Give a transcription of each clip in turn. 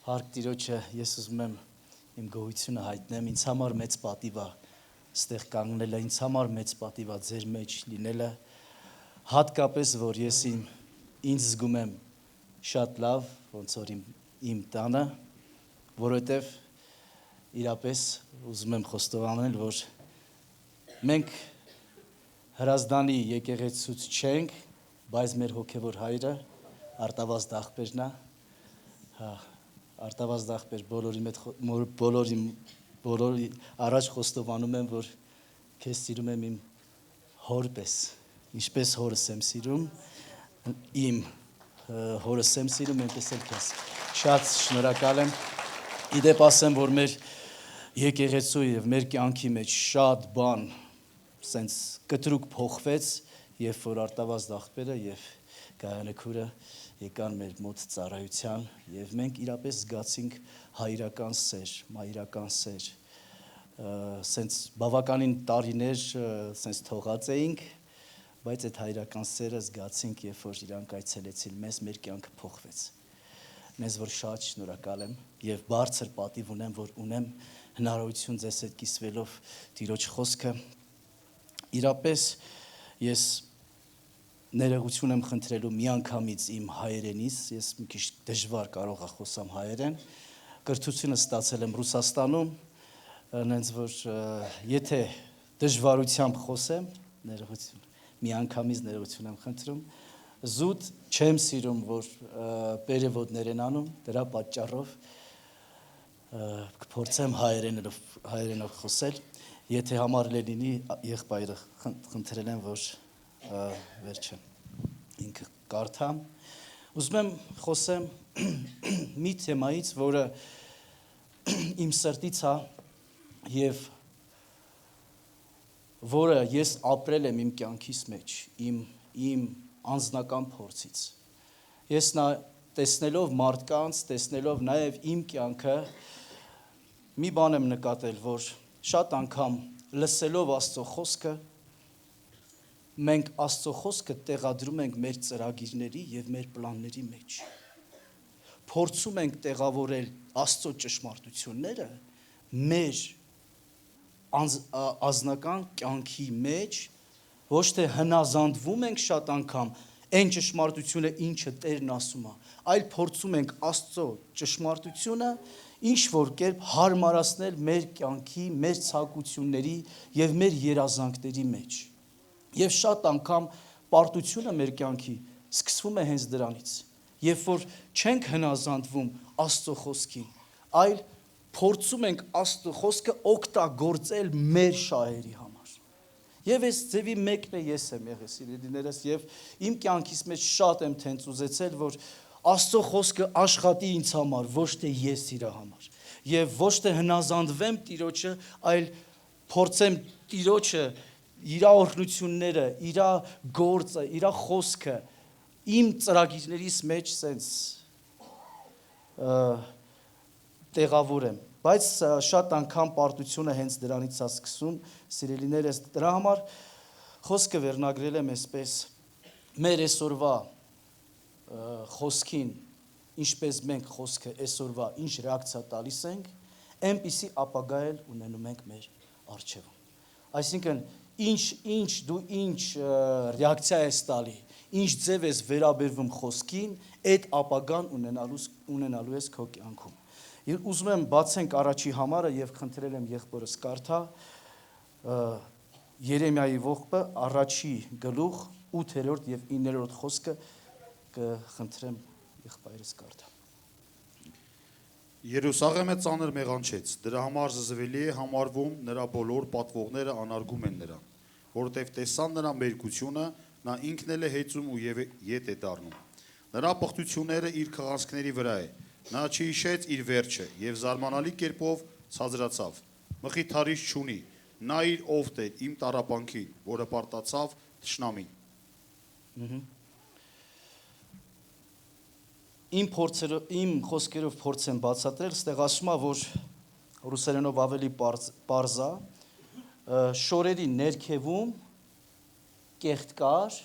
Հարկ Տիրոջը ես ուզում եմ իմ գոհությունը հայտնեմ, ինձ համար մեծ պատիվ է ստեղ կանգնելը, ինձ համար մեծ պատիվ է ձեր մեջ լինելը, հատկապես որ ես ինձ զգում եմ շատ լավ, ոնց որ իմ տանը, որովհետև իրապես ուզում եմ խոստովանել, որ մենք Հրազդանի եկեղեցուց չենք, բայց մեր հոգևոր հայրը Արտավազդ աղբերն է, Արտավազդ աղբեր բոլորի առաջ խոստովանում եմ, որ քեզ սիրում եմ իմ հոր պես, ինչպես հորս եմ սիրում, իմ հորս եմ սիրում, այնպես էլ քեզ։ Շատ շնորհակալ եմ։ Իդեպ ասեմ, որ մեր եկեղեցու եւ մեր կյանքի մեջ շատ բան սենց կտրուկ փոխվեց, երբ որ Արտավազդ աղբերը եւ Գայանե քուրը եկան մեր մոտ ծառայության եւ մենք իրապես զգացինք հայրական սեր, մայրական սեր, սենց բավականին տարիներ սենց թողած էինք, բայց այդ հայրական սերը զգացինք, երբ որ իրանք այցելեցին մեզ, մեր կյանքը փոխվեց։ Մեզ որ շատ շնորհակալ եմ եւ բարձր պատիվ ունեմ, որ ունեմ հնարավորություն ձեզ հետ կիսվելով Տիրոջ խոսքը։ Իրապես ես ներողություն եմ խնդրելու միանգամից իմ հայերենից, ես մի քիչ դժվար կարող եմ խոսամ հայերեն, կրթությունը ստացել եմ Ռուսաստանում, նենց որ եթե դժվարությամբ խոսեմ, ներողություն, միանգամից ներողություն եմ խնդրում, զուտ չեմ սիրում, որ պերևոդներ են անում, դրա պատճառով կփորձեմ հայերենով խոսել, եթե համարել է լինի, եղբայրը խնդրել եմ, որ վերջը ինքը կարդամ, ուզում եմ խոսեմ մի թեմայից, որը իմ սրտից է և որը ես ապրել եմ իմ կյանքիս մեջ, իմ անձնական փորձից։ Ես տեսնելով մարդկանց, տեսնելով նաև իմ կյանքը, մի բան եմ նկատել, որ շատ անգամ լսելով Աստծո խոսքը, մենք Աստծո խոսքը տեղադրում ենք մեր ծրագիրների և մեր պլանների մեջ։ Փորձում ենք տեղավորել Աստծո ճշմարտությունները մեր անձնական կյանքի մեջ, ոչ թե հնազանդվում ենք շատ անգամ այն ճշմարտությունը, ինչը Տերն ասում է, այլ փորձում ենք Աստծո ճշմարտությունը ինչ-որ կերպ հարմարացնել մեր կյանքի, մեր ցանկությունների և մեր երազանքների մեջ։ Եվ շատ անգամ պարտությունը մեր կյանքի սկսվում է հենց դրանից, երբ որ չենք հնազանդվում Աստծո խոսքին, այլ փորձում ենք Աստծո խոսքը օգտագործել մեր շահերի համար։ Եվ այս ձևի մեկն է ես եմ եղել, սիրելիներս, եւ իմ կյանքիս մեջ շատ եմ թենց ուզեցել, որ Աստծո խոսքը աշխատի ինձ համար, ոչ թե ես իր համար, եւ ոչ թե հնազանդվեմ Տիրոջը, այլ փորձեմ Տիրոջը իր օրհնությունները, իր գործը, իր խոսքը իմ ծրագիրներիս մեջ սենց տեղավորեմ, բայց շատ անգամ պարտությունը հենց դրանից է սկսում, սիրելիներս, դրա համար խոսքը վերնագրել եմ այսպես, մեր այսօրվա խոսքին, ինչպես մենք խոսքը այսօրվա ինչ ռեակցիա տալիս ենք, այնպիսի ապագա էլ ունենում ենք մեր առջևում։ Այսինքն դու ինչ ռեակցիա ես տալի, ինչ ձև ես վերաբերվում խոսքին, այդ ապագան ունենալու ես քո կյանքում։ Ուզում եմ բացենք առաջի համարը եւ խնդրել եմ եղբորս կարդա Երեմիայի ողբը առաջի գլուխ 8-րդ եւ 9-րդ խոսքը կխնդրեմ եղբայրս կարդա։ Երուսաղեմը ծանր մեղանչեց, դրա համար զզվելի է համարվում, նրա բոլոր պատվողները անարգում են նրան, որովհետև տեսան նրա մերկությունը, նա ինքն էլ է հեծում ու ետ է դառնում։ Նրա պղտությունները իր քղանցքների վրա է, նա չհիշեց իր վերջը եւ զարմանալի կերպով ցածրացավ։ Մխիթարիչ չունի, նա իր օվտ է իմ տառապանքին, որը պարտացավ թշնամին։ Իմ խոսքերով փորձ եմ բացատրել, ստեղ ասում է, որ ռուսերենով ավելի պարզ է, շորերի ներքևում կեղտ կար,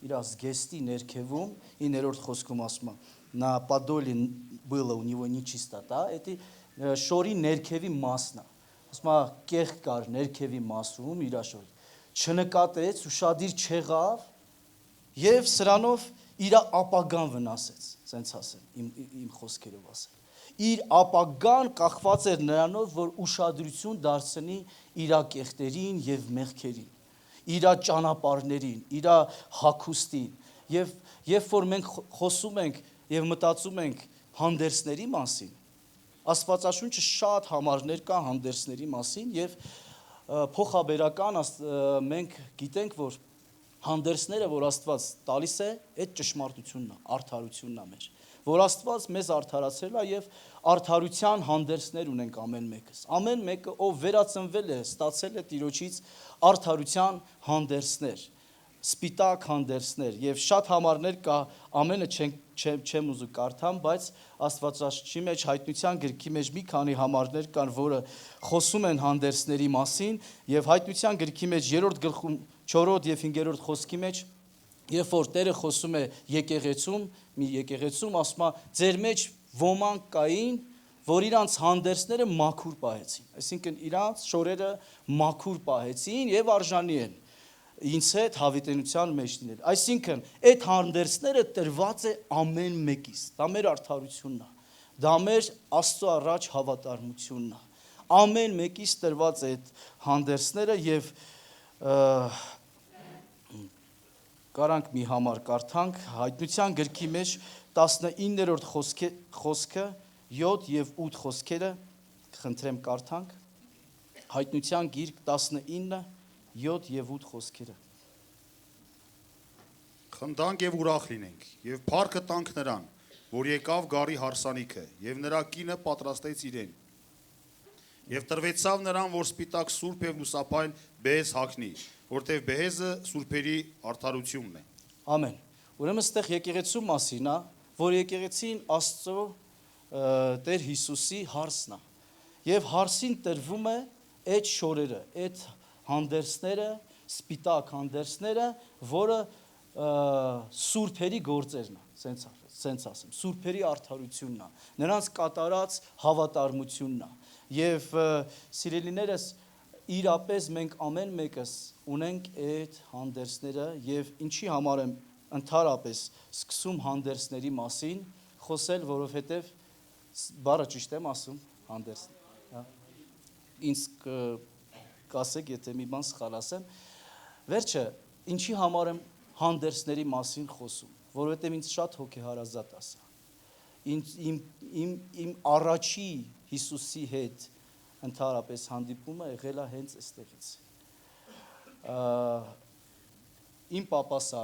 իր զգեստի ներքևում, 9-րդ խոսքում ասում է, նա Պադոլի было у него нечистота, это շորի ներքևի մասն է։ Ասում է կեղք կար ներքևի մասում իր շորի։ Չնկատեց, ուշադիր չեղավ եւ սրանով իր ապագան վնասեց, ասենց ասեմ, իմ խոսքերով ասեմ։ Իր ապագան կախված էր նրանով, որ ուշադրություն դարձնի իր կեղտերին եւ մեղքերին, իր ճանապարհներին, իր հագուստին։ Եվ երբ որ մենք խոսում ենք եւ մտածում ենք հանդերձների մասին, Աստվածաշունչը շատ համարներ կա հանդերձների մասին եւ փոխաբերական մենք գիտենք, որ հանդերձները, որ Աստված տալիս է, այդ ճշմարտությունն է, արդարությունն է մեր, որ Աստված մեզ արդարացրել է եւ արդարության հանդերձներ ունենք ամեն մեկս։ Ամեն մեկը, ով վերածնվել է, ստացել է Տիրոջից արդարության հանդերձներ, սպիտակ հանդերձներ եւ շատ համարներ կա, ամենը չեմ ուզում կարդամ, բայց Աստվածաշունչի մեջ հայտնության գրքի մեջ մի քանի համարներ կան, որը խոսում են հանդերձների մասին եւ հայտնության գրքի մեջ 3-րդ գլխում 4 եւ 5-րդ խոսքի մեջ երբ որ Տերը խոսում է եկեղեցում, մի եկեղեցում ասում է ձեր մեջ ոմանք կային, որ իրանց հանդերձները մաքուր պահեցին, այսինքն իրանց շորերը մաքուր պահեցին եւ արժանի են ինձ հետ հավիտենության մեջ լինել։ Այսինքն, այդ հանդերձները տրված է ամեն մեկից։ Դա մեր արդարությունն է։ Դա մեր Աստծո առաջ հավատարմությունն է։ Ամեն մեկից տրված է այդ հանդերձները եւ կարանք մի համար կարդանք հայտնության գրքի մեջ 19-րդ խոսքը 7 եւ 8 խոսքերը խնդրեմ կարդանք։ Հայտնության գիրք 19 7 եւ 8 խոսքերը։ Խնդանք եւ ուրախ լինենք եւ փառքը տանք նրան, որ եկավ գարի հարսանիքը եւ նրա կինը պատրաստեց իրեն։ Եվ տրվեցավ նրան, որ սպիտակ սուրբ եւ լուսապայլ բեհեզ հագնի, որտեւ բեհեզը սուրբերի արդարությունն է։ Ամեն։ Ուրեմն այստեղ եկեղեցու մասին է, որ եկեղեցին Աստծո Տեր Հիսուսի հարսն է։ Եվ հարսին տրվում է այդ շորերը, այդ հանդերձները, սպիտակ հանդերձները, որը սուրբերի գործերն է, սենց ասեմ, սուրբերի արդարությունն է, նրանց կատարած հավատարմությունն է։ Եվ սիրելիներս, իրապես մենք ամեն մեկս ունենք այդ հանդերձները եւ ինչի համար եմ ընդհանրապես սկսում հանդերձների մասին խոսել, որովհետեւ բառը ճիշտ եմ ասում, հանդերձ, հա։ Ինձ կասեք, եթե մի բան սխալ ասեմ, վերջը ինչի համար եմ հանդերձների մասին խոսում, որովհետև ինձ շատ հոգեհարազատ ասա։ Իմ առաջի Հիսուսի հետ ընդհանրապես հանդիպումը եղել է հենց այստեղից։ Իմ պապասը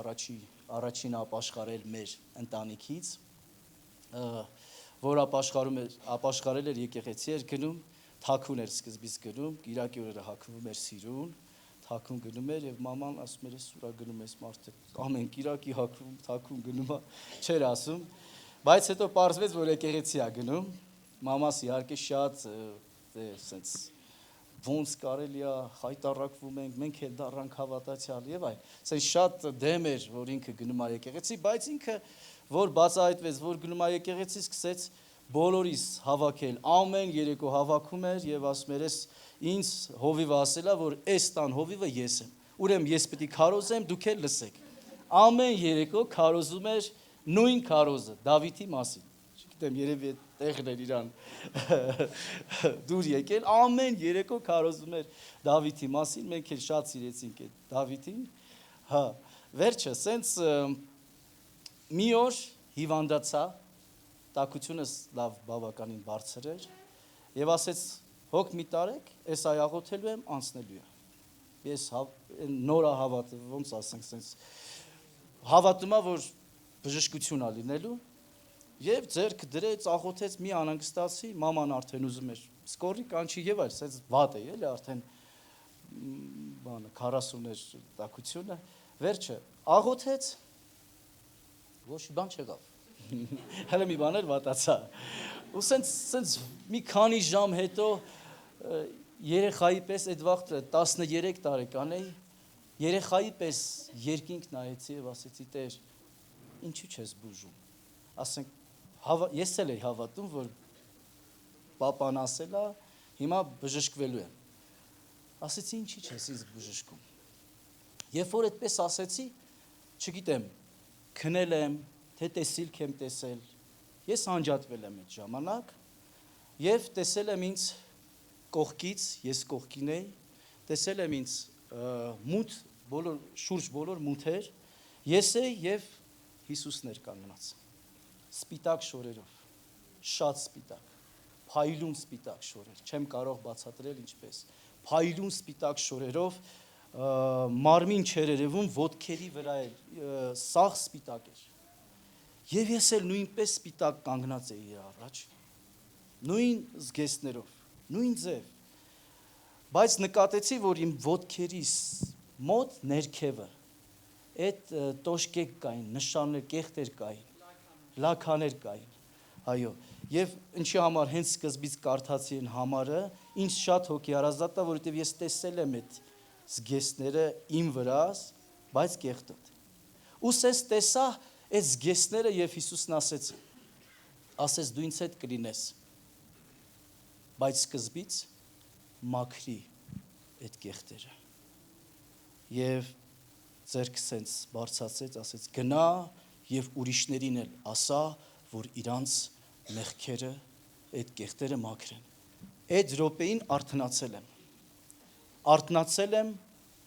առաջին ապաշխարել մեր ընտանիքից, որ ապաշխարել էր եկեղեցի էր գնում, թաքուն էր սկզբից գնում, Կիրակի օրերը հագվում էր սիրուն, թաքուն գնում էր եւ մաման ասում էր սուրա գնում ես մարդը, ամեն Կիրակի հագվում, թաքուն գնում, չէր ասում, բայց հետո պարզվեց, որ եկեղեցի է գնում, մամաս իհարկե շատ սենց ոնց կարելի է խայտարակվում ենք, մենք էլ դառանք հավատացյալ եւ այլ, սենց շատ դեմ էր, որ ինքը գնում է եկեղեցի, բայց ինքը որ բացահայտվեց, որ գնում է եկեղեցի, սկսեց բոլորիս հավաքել, ամեն երեկո հավաքում էր եւ ասում էր, ինձ հովիվը ասելա, որ այս տան հովիվը ես եմ, ուրեմն ես պետք է քարոզեմ, դուք էլ լսեք, ամեն երեկո քարոզում էր նույն քարոզը, Դավիթի մասին, չգիտեմ, երևի տեղն էր իրան դուր եկել, ամեն երեկո քարոզում էր Դավիթի մասին, մենք էլ շատ սիրեցինք այդ Դավիթին, հա, վերջը, սենց մի օր հիվանդացա, տակությունս լավ բավականին բարձր էր եւ ասեց հոգ մի տարեք, այս այաղոթելու եմ անցնելու է։ Ես նորա հավատում, ոնց ասենք, sense հավատում եմ, որ բժշկություն է լինելու եւ ձերք դրեց, աղոթեց, մի անհանգստացի, մաման արդեն ուզում էր սկորի կանչի եւ այլ, sense վատ է, էլի արդեն բանը 40-էր տակությունը, վերջը աղոթեց, ոչ մի բան չեղավ։ Հələ մի բան էլ վատացա։ Ու սենց մի քանի ժամ հետո երեխայի պես այդ վաղը 13 տարեկան էի, երեխայի պես երկինք նայեցի եւ ասեցի Տեր, ինչու չես բուժում։ Ասենք ես էլ էի հավատում, որ պապան ասել է, հիմա բժշկվելու եմ։ Ասեցի, ինչի՞ չես ինձ բժշկում։ Երբ որ այդպես ասեցի, չգիտեմ, քնել եմ, թե տեսիլք եմ տեսել, ես անջատվել եմ այդ ժամանակ եւ տեսել եմ ինձ կողքից, ես կողքին էի, տեսել եմ ինձ մութ, բոլոր մութեր, ես էի եւ Հիսուսն էր կանգնած, սպիտակ շորերով, շատ սպիտակ, փայլուն սպիտակ շորեր, չեմ կարող բացատրել ինչպես, փայլուն սպիտակ շորերով, մարմին չէր երևում, ոտքերի վրա էր, սաղ սպիտակ էր։ Եվ ես էլ նույնպես սպիտակ կանգնած էի իր առաջ, նույն զգեստներով, նույն ձև, բայց նկատեցի, որ իմ ոտքերիս մոտ ներքևը, այդ տոշկեք կային, նշաններ, կեղտեր կային, լաքաներ կային, այո, եւ ինչի համար հենց սկզբից կարդացի այն համարը, ինձ շատ հոգի հարազատ է, որովհետեւ ես տեսել եմ այդ զգեստները իմ վրաս, բայց կեղտոտ։ Ու սես տեսա այդ զգեստները եւ Հիսուսն ասեց դու ինձ հետ կլինես, բայց սկզբից մաքրի այդ կեղտերը։ Եվ ձերքը սենց բարձացեց, ասեց գնա եւ ուրիշներին էլ ասա, որ իրանց մեղքերը, այդ կեղտերը մաքրեն։ Այդ րոպեին արթնացել եմ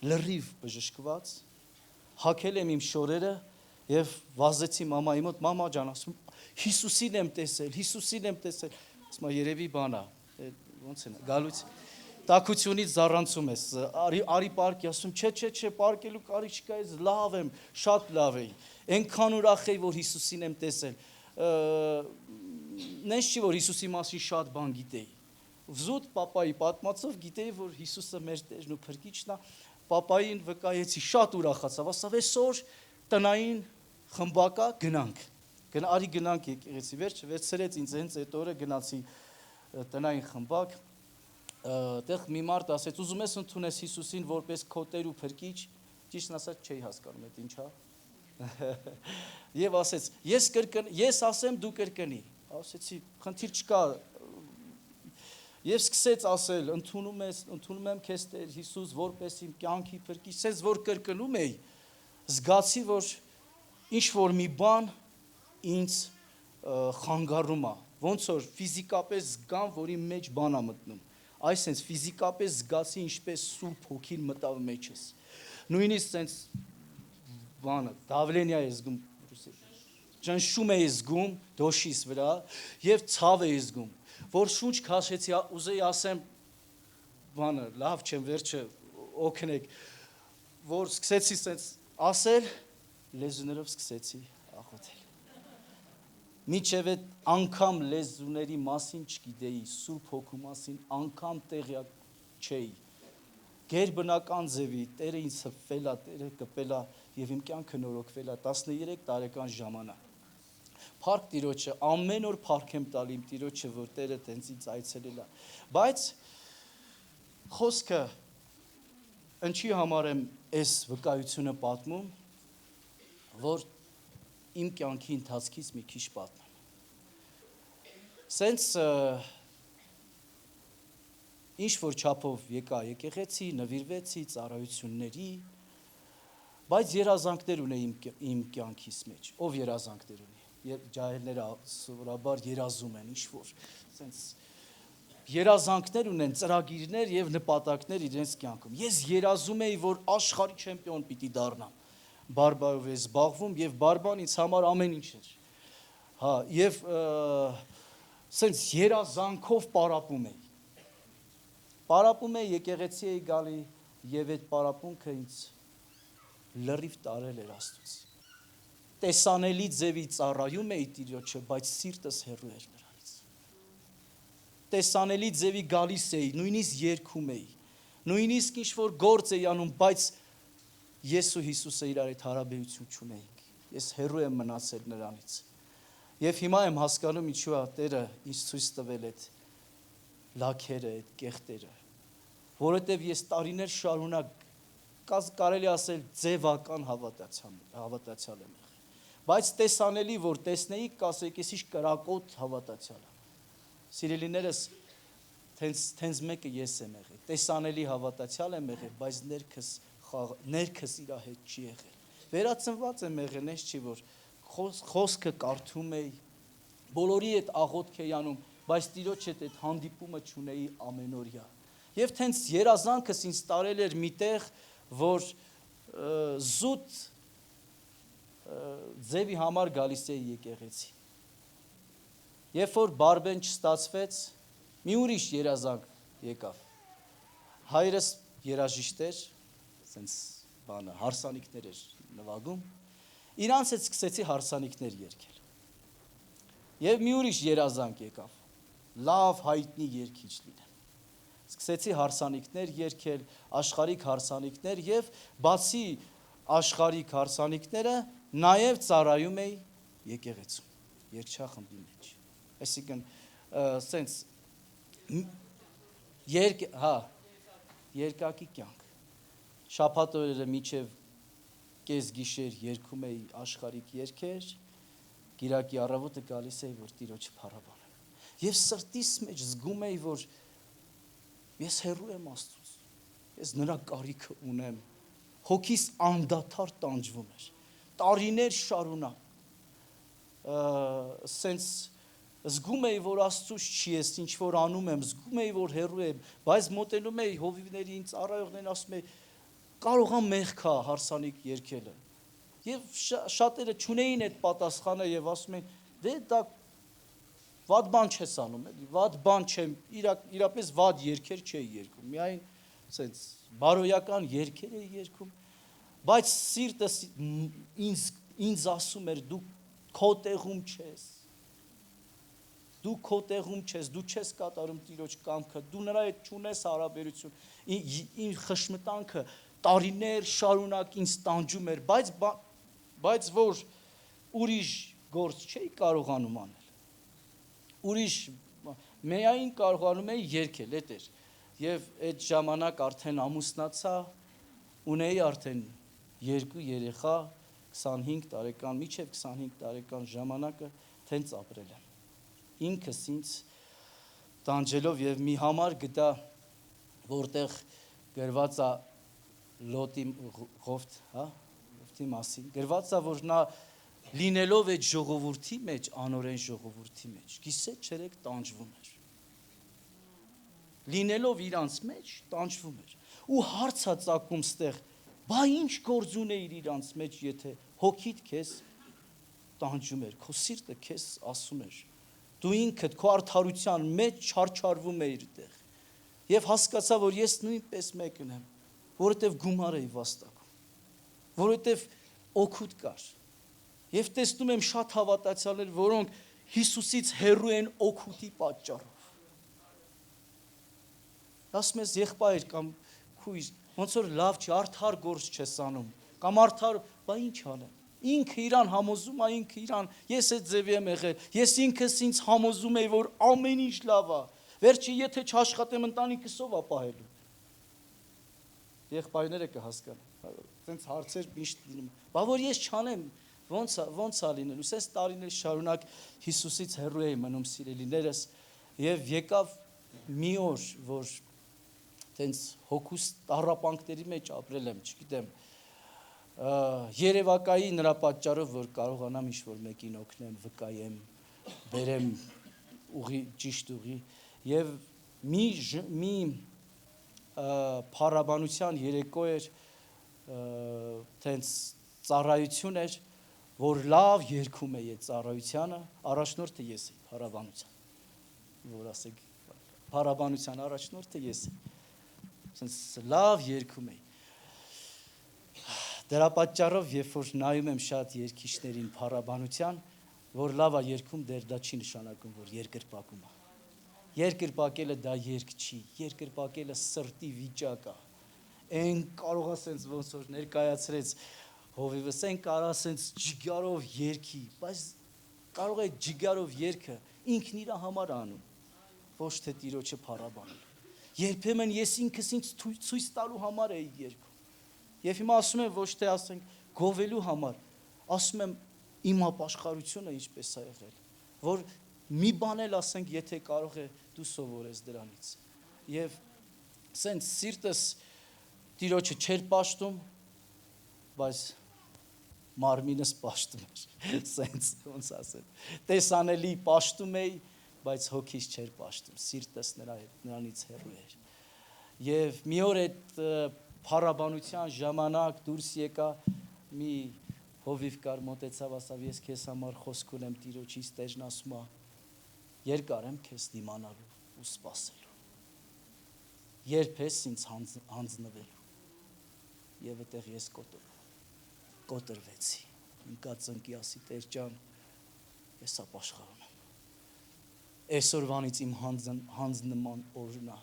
լրիվ բժշկված, հագել եմ իմ շորերը եւ վազեցի մամայի մոտ, մամա ջան, ասում Հիսուսին եմ տեսել, ասում երևի բանա, ոնց է գալուց տակությունից զառանցում ես, արի պարկի, ասում չէ, պարկելու կարիք չկա, ես լավ եմ, շատ լավ էի, այնքան ուրախ էի, որ Հիսուսին եմ տեսել, նենց չի, որ Հիսուսի մասին շատ բան գիտեի, զուտ պապայի պատմածով գիտեի, որ Հիսուսը մեր Տերն ու Փրկիչն է, պապային վկայեցի, շատ ուրախացավ, ասավ այսօր տնային խմբակա արի գնանք եկեղեցի, վերցրեց ինձ հենց այդ օրը գնացի տնային խմբակ, տեղ մի մարդ ասեց, ուզում ես ընդունես Հիսուսին որպես քո Տեր ու Փրկիչ, ճիշտն ասած չէի հասկանում այդ ինչա։ Եվ ասեց, ես ասեմ դու կրկնի, ասեցի, խնդիր չկա։ Եվ սկսեց ասել, ընդունում եմ քեզ Տեր Հիսուս որպես իմ կյանքի Փրկիչ, ասես որ կրկնում էի, զգացի, որ ինչ որ մի բան ինձ խանգարում է, ոնց որ ֆիզիկապես զգամ, որ իմ մեջ բան է մտնում, այսինքն ֆիզիկապես զգացի ինչպես Սուրբ Հոգին մտավ մեջս, նույնիսկ սենց բանը, դավլենիա է զգում, ճնշում էի զգում դոշիս վրա եւ ցավ էի զգում, որ շունչ քաշեցի, ուզեի ասեմ, բանը, լավ չեմ, վերջը օգնեք, որ սկսեցի սենց ասել, լեզուներով սկսեցի աղոթել։ Միջև այդ անգամ լեզուների մասին չգիտեի, Սուրբ Հոգու մասին անգամ տեղյակ չէի։ Գերբնական ձևի Տերը ինձ հպվել է, Տերը կպել է եւ իմ կյանքը նորոգվել է 13 տարեկան ժամանակ։ Փառք Տիրոջը, ամեն օր փառք եմ տալի իմ Տիրոջը, որ Տերը տենց ինձ այցելել է։ Բայց խոսքը ինչի համար եմ այս վկայությունը պատմում, որ իմ կյանքի ընթացքից մի քիչ պատմեմ։ Սենց ինչ որ չափով եկա եկեղեցի, նվիրվեցի ծառայությունների, բայց երազանքներ ունեի իմ կյանքիս մեջ։ Ով երազանքներ ունի։ Ջահելները սովորաբար երազում են ինչ որ, սենց երազանքներ ունեն, ծրագիրներ եւ նպատակներ իրենց կյանքում։ Ես երազում էի, որ աշխարհի չեմպիոն պիտի դառնամ։ Բարբարով էի զբաղվում եւ բարբան ինձ համար ամեն ինչ էր։ Հա, եւ սենց երազանքով պարապում էի։ Պարապում էի, եկեղեցի էի գալի եւ այդ պարապունքը ինձ լրիվ տարել էր Աստծուց։ Տեսանելի ձևի ծառայում էի Տիրոջը, բայց սիրտս հեռու էր նրանից։ Տեսանելի ձևի գալիս էի, նույնիսկ երգում էի, նույնիսկ ինչ որ գործ էի անում, բայց ես ու Հիսուսը իրար հետ հարաբերություն չունեինք։ Ես հեռու եմ մնացել նրանից։ Եվ հիմա եմ հասկանում ինչու է Տերը ինձ ցույց տվել այդ լաքերը, այդ կեղտերը, որովհետև ես տարիներ շարունակ կարելի ասել ձևական հավատացյալ եմ եղել, բայց տեսանելի, որ տեսնեի, կասեք, ես իշ կրակոտ հավատացյալ եմ։ Սիրելիներս, թենց մեկը ես եմ եղել, տեսանելի հավատացյալ եմ եղել, բայց ներքս իրա հետ չի եղել։ Վերածնված եմ եղել, ես չի, որ խոսքը կարդում էի, բոլորի հետ աղոթք էի անում, բայց Տիրոջ հետ այդ հանդիպումը չունեի ամենօրյա։ Եվ թենց երազանքս ինձ տարել էր միտեղ, որ զուտ ձևի համար գալիս էի եկեղեցի։ Երբ որ բարբեն չստացվեց, մի ուրիշ երազանք եկավ։ Հայրս երաժիշտ էր, սենց բանը, հարսանիքներ էր նվագում, իրանց հետ սկսեցի հարսանիքներ երգել։ Եվ մի ուրիշ երազանք եկավ, լավ հայտնի երգիչ լինեմ։ Սկսեցի հարսանիքներ երգել, աշխարհիկ հարսանիքներ եւ բացի աշխարհիկ հարսանիքները նաեւ ծառայում էի եկեղեցում, երգչախմբի մեջ։ Այսինքն սենց երկակի կյանք։ Շաբաթօրերը միջև կես գիշեր երգում էի աշխարհիկ երգեր, կիրակի առավոտը գալիս էի, որ Տիրոջը փառաբանեմ։ Եվ սրտիս մեջ զգում էի, որ ես հեռու եմ Աստծուց, ես նրա կարիքը ունեմ, հոգիս անդադար տանջվում էր, տարիներ շարունակ, սենց զգում էի, որ Աստծուց չի ես, ինչ որ անում եմ, զգում էի, որ հեռու եմ, բայց մոտենում էի հովիվներին, ծառայողներին, ասում էի, կարող եմ մեղքա հարսանիք երգելը, և շատերը չունեին այդ պատասխանը և ասում էին, դե դա վատ բան չես անում, վատ բան չեմ, իրապես վատ երգեր չէի երգում, միայն սենց բարոյական երգեր էի երգում, բայց սիրտս ինձ ասում էր, դու քո տեղում չես, դու չես կատարում Տիրոջ կամքը, դու նրա հետ չունես հարաբերություն, իմ խշմտանքը տարիներ շարունակ ինձ տանջում էր, բայց որ ուրիշ գործ չէի կարողանում անել, ուրիշ միայն կարողանում էի երգել, էդ էր, և այդ ժամանակ արդեն ամուսնացա, ունեի արդեն 2 երեխա, 25 տարեկան, մինչև 25 տարեկան ժամանակը թենց ապրել եմ, ինքս ինձ տանջելով և մի համար գտա, որտեղ գրված է Լոտի Ղովթի մասին, գրված է, որ նա լինելով այդ ժողովրդի մեջ, անօրեն ժողովրդի մեջ, գիսե չերեք տանջվում էր, լինելով իրանց մեջ, տանջվում էր, ու հարց է ծագում ստեղ, բա ինչ գործ ունեիր իրանց մեջ, եթե հոգիդ քեզ տանջում էր, քո սիրտը քեզ ասում էր, դու ինքդ քո արդարության մեջ չարչարվում էիր տեղ, և հասկացա, որ ես նույնպես մեկն եմ, որովհետև գումար էի վաստակում, որովհետև օգուտ կար, և տեսնում եմ շատ հավատացյալներ, որոնք Հիսուսից հեռու են օգուտի պատճառով, ասում ես եղբայր կամ քույր, ոնց որ լավ չի, արդար գործ չես անում, կամ արդար, բա ինչ անեմ, ինքը իրան համոզում է, ինքը իրան, ես այդ ձևի եմ եղել, ես ինքս ինձ համոզում էի, որ ամեն ինչ լավ է, վերջի եթե չաշխատեմ ընտանիքս ով է պահելու, եղբայրները կհասկանան, տենց հարցեր միշտ լինում, բա որ ես չանեմ, ոնց է լինելու, սենց տարիներ շարունակ Հիսուսից հեռու էի մնում սիրելիներս, և եկավ մի օր, որ տենց հոգուս տառապանքների մեջ ապրել եմ, չգիտեմ, երևակայի նրա պատճառով, որ կարողանամ ինչ-որ մեկին օգնեմ, վկայեմ, բերեմ ճիշտ ուղի, և մի փառաբանության երեկո էր, տենց ծառայություն էր, որ լավ երգում էի այդ ծառայությանը, առաջնորդը ես էի փառաբանության, որ ասեք, փառաբանության առաջնորդը ես էի, սենց լավ երգում էի, դրա պատճառով, երբ որ նայում եմ շատ երգիչներին փառաբանության, որ լավ է երգում, դեռ դա չի նշանակում, որ երկրպագում է, երկրպագելը դա երգ չի, երկրպագելը սրտի վիճակ է, այն կարող է սենց ոնց որ ներկայացրեց հովիվս, այն կարող է սենց ջիգարով երգի, բայց կարող է ջիգարով երգը ինքն իրա համար անում, ոչ թե Տիրոջը փառաբանել, երբեմն ես ինքս ինձ ցույց տալու համար էի երգում, և հիմա ասում եմ ոչ թե ասենք գովելու համար, ասում եմ իմ ապաշխարությունը ինչպես է եղել, որ մի բան էլ ասենք, եթե կարող է դու սովորես դրանից։ Եվ սենց սիրտս Տիրոջը չէր պաշտում, բայց մարմինս պաշտում էր, սենց ոնց ասեմ, տեսանելի պաշտում էի, բայց հոգիս չէր պաշտում, սիրտս նրանից հեռու էր։ Եվ մի օր այդ փառաբանության ժամանակ դուրս եկա, մի հովիվ կար, մոտեցավ, ասավ, ես քեզ համար խոսք ունեմ Տիրոջից, Տերն ասում է, երկար եմ քեզ դիմանալու ու սպասելու։ Երբ ես ինձ հանձնվելու։ Եվ այդտեղ ես կոտրվեցի։ Ինքա ծնկի ասի, Տեր ջան, ես ապաշխարում եմ։ Այսօրվանից իմ հանձնման օրն է։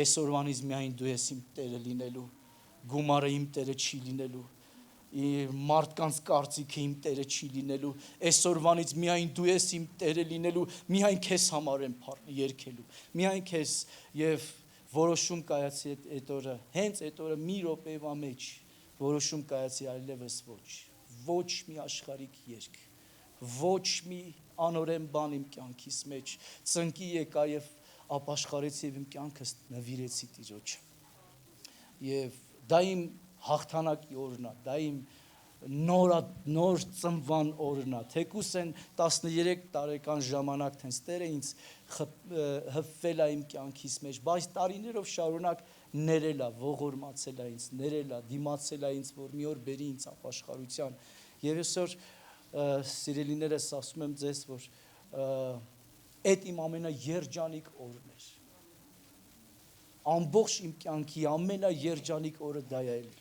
Այսօրվանից միայն դու ես իմ Տերը լինելու, գումարը իմ Տերը չի լինելու, մարդկանց կարծիքը իմ Տերը չի լինելու, այսօրվանից միայն դու ես իմ Տերը լինելու, միայն քեզ համար եմ երգելու, միայն քեզ եւ որոշում կայացի այդ օրը, հենց այդ օրը մի րոպեվա մեջ որոշում կայացի այլևս ոչ մի աշխարհիկ երգ, ոչ մի անօրեն բան իմ կյանքիս մեջ, ծնկի եկա եւ ապաշխարեցի եւ իմ կյանքս նվիրեցի Տիրոջը։ Եվ դա իմ հաղթանակի օրն է, դա իմ նոր ծնվան օրն է, թեկուս են 13 տարեկան ժամանակ թենց Տերը ինձ հպվել է իմ կյանքիս մեջ, բայց տարիներով շարունակ ներել է, ողորմացել է ինձ, ներել է, դիմացել է ինձ, որ մի օր բերի ինձ ապաշխարության։ Եվ այսօր սիրելիներս ասում եմ ձեզ, որ այդ իմ ամենաերջանիկ օրն էր։ Ամբողջ իմ կյանքի ամենաերջանիկ օրը դա է եղել։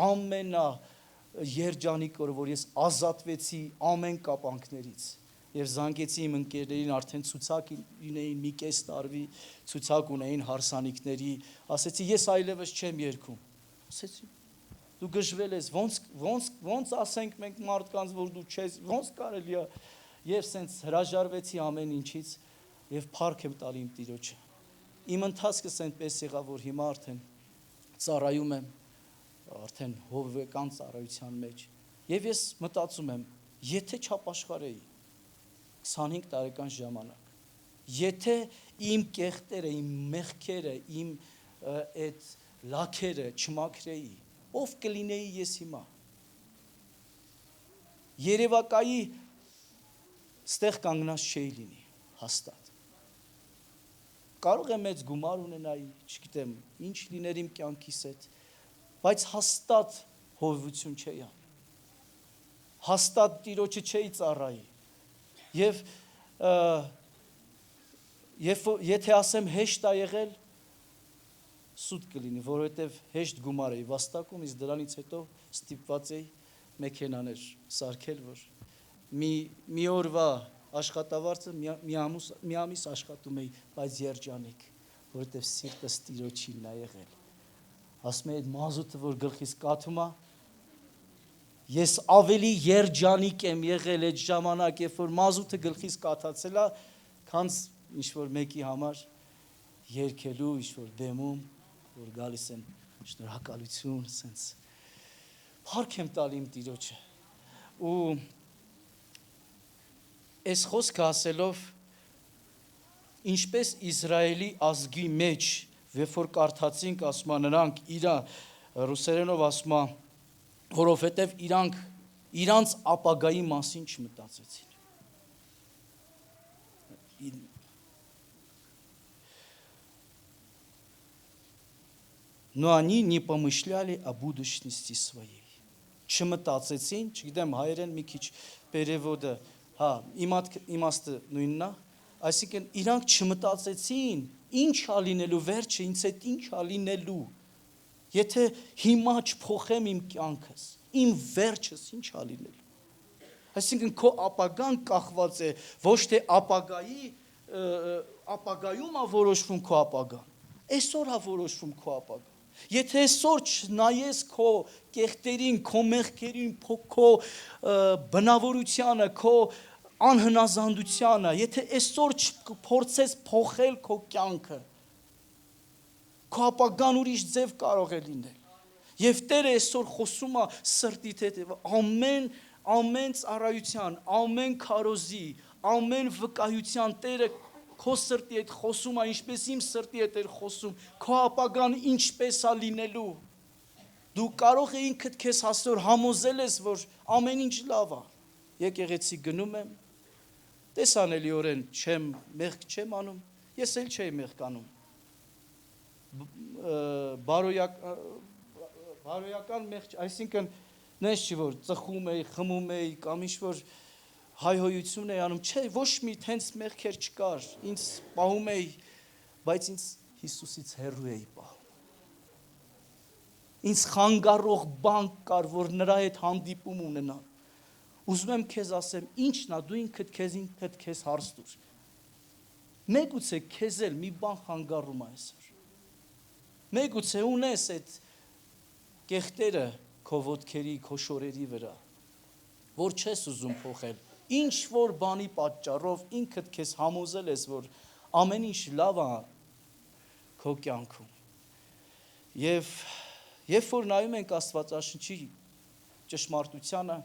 Ամենաերջանիկ օրը, որ ես ազատվեցի ամեն կապանքներից եւ զանգեցի իմ ընկերներին, արդեն ցուցակ ունեին մի կես տարվի, ցուցակ ունեին հարսանիքների, ասեցի ես այլևս չեմ երգում։ Ասեցի դու գժվել ես, ոնց ասենք մենք մարդկանց, որ դու չես, ոնց կարելի է։ Եվ սենց հրաժարվեցի ամեն ինչից եւ փառք եմ տալի իմ Տիրոջը։ Իմ ընթացքս այնպես եղավ, որ հիմա արդեն ծառայում եմ, արդեն հովվական ծառայության մեջ։ Եվ ես մտածում եմ, եթե չապաշխարեի 25 տարեկան ժամանակ, եթե իմ կեղտերը, իմ մեղքերը, իմ այդ լաքերը չմաքրեի, ով կլինեի ես հիմա։ Երևակայի ստեղ կանգնած չէի լինի, հաստատ։ Կարող եմ մեծ գումար ունենայի, չգիտեմ, ինչ լիներ իմ կյանքիս հետ, բայց հաստատ հովվություն չէի անի, հաստատ Տիրոջը չէի ծառայի, և եթե ասեմ հեշտ է եղել, սուտ կլինի, որովհետև հեշտ գումար էի վաստակում, իսկ դրանից հետո ստիպված էի մեքենաներ սարքել, որ մի օրվա աշխատավարձը մի ամիս աշխատում էի, բայց երջանիկ, որովհետև սիրտս Տիրոջին է եղել։ Ասում է այդ մազութը, որ գլխիս կաթում է, ես ավելի երջանիկ եմ եղել այդ ժամանակ, երբ որ մազութը գլխիս կաթացել է, քան ինչ-որ մեկի համար երգելու, ինչ-որ բեմում, որ գալիս են շնորհակալություն, սենց փառք եմ տալի իմ Տիրոջը։ Ու այս խոսքը ասելով, ինչպես Իսրայելի ազգի մեջ, երբ որ կարդացինք, ասում է նրանք ռուսերենով ասում է, որովհետև իրանց ապագայի մասին չմտածեցին։ Но они не помышляли о будущности своей. Չմտածեցին, չգիտեմ հայերեն մի քիչ переводы, իմաստը նույնն է, այսինքն իրանք չմտածեցին, ինչ ա լինելու վերջը, ինձ հետ ինչ ա լինելու։ Եթե հիմա չփոխեմ իմ կյանքս, իմ վերջս ինչ ա լինելու։ Այսինքն քո ապագան կախված է ոչ թե ապագայում ա որոշվում քո ապագան, այսօր ա որոշվում քո ապագան։ Եթե այսօր չնայես քո կեղտերին, քո մեղքերին, քո բնավորությանը, քո անհնազանդությանը, եթե այսօր չփորձես փոխել քո կյանքը, քո ապագան ուրիշ ձև կարող է լինել։ Եվ Տերը այսօր խոսում է սրտիդ հետ, ամեն ամեն ծառայության, ամեն քարոզի, ամեն վկայության Տերը քո սրտի հետ խոսում է, ինչպես իմ սրտի հետ էր խոսում, քո ապագան ինչպես է լինելու։ Դու կարող ես ինքդ քեզ հասցոր համոզել ես, որ ամեն ինչ լավ է։ Եկեղեցի գնում եմ, տեսանելիորեն չեմ մեղք չեմ անում, ես էլ չէի մեղք անում։ Բարոյական մեղք, այսինքն նես չի որ ծխում էի, խմում էի կամ ինչ որ հայհոյություն էի անում, չէ, ոչ մի տենց մեղքեր չկար, ինձ պահում էի, բայց ինձ Հիսուսից հեռու էի պահում։ Ինձ խանգարող բան կար, որ նրա հետ հանդիպում ունենամ։ Ուզում եմ քեզ ասեմ, ինչն է, դու ինքդ քեզ հարց տուր։ Մեգուցե քեզ էլ մի բան խանգարում է այսօր։ Մեգուցե ունես այդ կեղտերը քո ոտքերի, քո շորերի վրա, որ չես ուզում փոխել։ Ինչ որ բանի պատճառով ինքդ քեզ համոզել ես, որ ամեն ինչ լավ է քո կյանքում։ Եվ երբ որ նայում ենք Աստվածաշնչի ճշմարտությանը,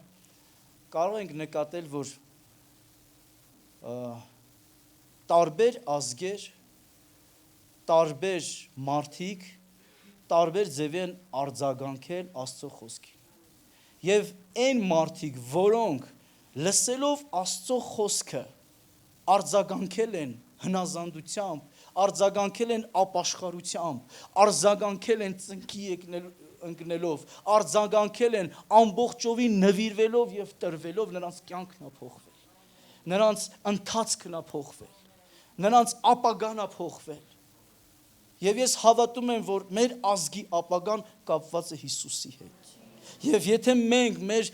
կարող ենք նկատել, որ տարբեր ազգեր, տարբեր մարդիկ, տարբեր ձևի են արձագանքել Աստծո խոսքին։ Եվ այն մարդիկ, որոնք լսելով Աստծո խոսքը արձագանքել են հնազանդությամբ, արձագանքել են ապաշխարությամբ, արձագանքել են ծնկի ընկնելով, արձագանքել են ամբողջովին նվիրվելով եւ տրվելով, նրանց կյանքն է փոխվել, նրանց ընթացքն է փոխվել, նրանց ապագան է փոխվել։ Եվ ես հավատում եմ, որ մեր ազգի ապագան կապված է Հիսուսի հետ։ Եվ եթե մենք մեր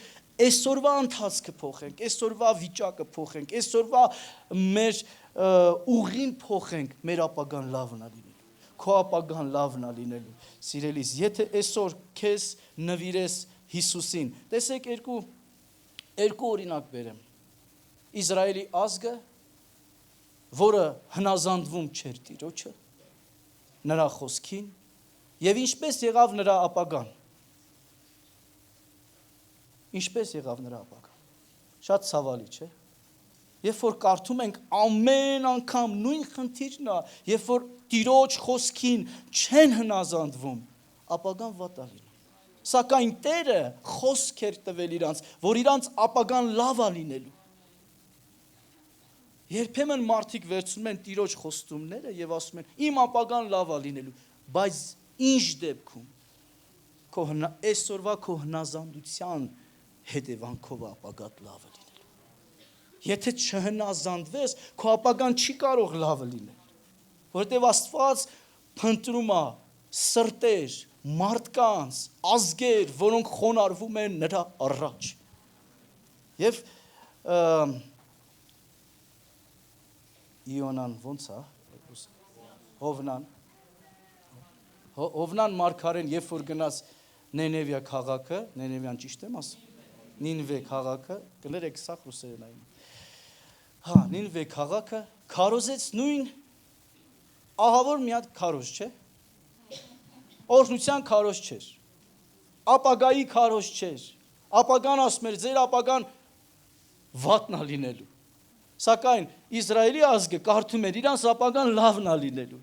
այսօրվա ընթացքը փոխենք, այսօրվա վիճակը փոխենք, այսօրվա մեր ուղին փոխենք, մեր ապագան լավն է լինելու, քո ապագան լավն է լինելու։ Սիրելիս, եթե այսօր քեզ նվիրես Հիսուսին, տեսեք երկու օրինակ բերեմ։ Իսրայելի ազգը, որը հնազանդվում չէր Տիրոջը, նրա խոսքին, եւ ինչպես եղավ նրա ապագան։ Ինչպես եղավ նրա ապագան։ Շատ ցավալի, չէ՞։ Երբ որ կարդում ենք ամեն անգամ նույն խնդիրն է, երբ որ Տիրոջ խոսքին չեն հնազանդվում, ապագան վատ է լինում։ Սակայն Տերը խոսք էր տվել իրանց, որ իրանց ապագան լավ է լինելու։ Երբեմն մարդիկ վերցնում են Տիրոջ խոստումները եւ ասում են իմ ապագան լավ է լինելու, բայց ինչ դեպքում քո այսօրվա քո հնազանդության հետևանքով ապագան լավը լինելու։ Եթե չհնազանդվես, քո ապագան չի կարող լավը լինել, որովհետև Աստված փնտրում է սրտեր, մարդկանց, ազգեր, որոնք խոնարհվում են նրա առաջ։ Եվ Իոնան ոնց է, Հովնան մարգարեն, երբ որ գնաց Նինևիա քաղաքը, Նինևիան ճիշտ եմ ասում, Նինվե քաղաքը, կներեք սա ռուսերենային։ Հա, Նինվե քաղաքը քարոզեց նույն ահավոր մի հատ քարոզ, չէ՞։ Օրհնության քարոզ չէր։ Ապագայի քարոզ չէր։ Ապագան ասում էր, ձեր ապագան վատն է լինելու։ Սակայն Իսրայելի ազգը կարդում էր, իրանց ապագան լավն է լինելու։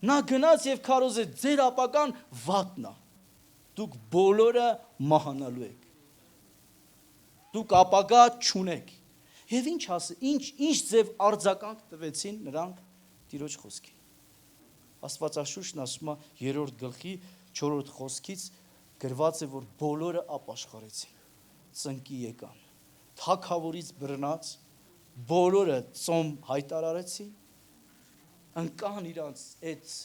Նա գնաց եւ քարոզեց, ձեր ապագան վատն է։ Դուք բոլորը մահանալու եք։ Դուք ապագա չունեք։ Եվ ինչ ձև արձագանք տվեցին նրանք Տիրոջ խոսքին։ Աստվածաշունչն ասում է 3-րդ գլխի 4-րդ խոսքից գրված է, որ բոլորը ապաշխարեցին, ծնկի եկան, թագավորից բռնած, բոլորը ծոմ հայտարարեցին, ընկան իրանց այդ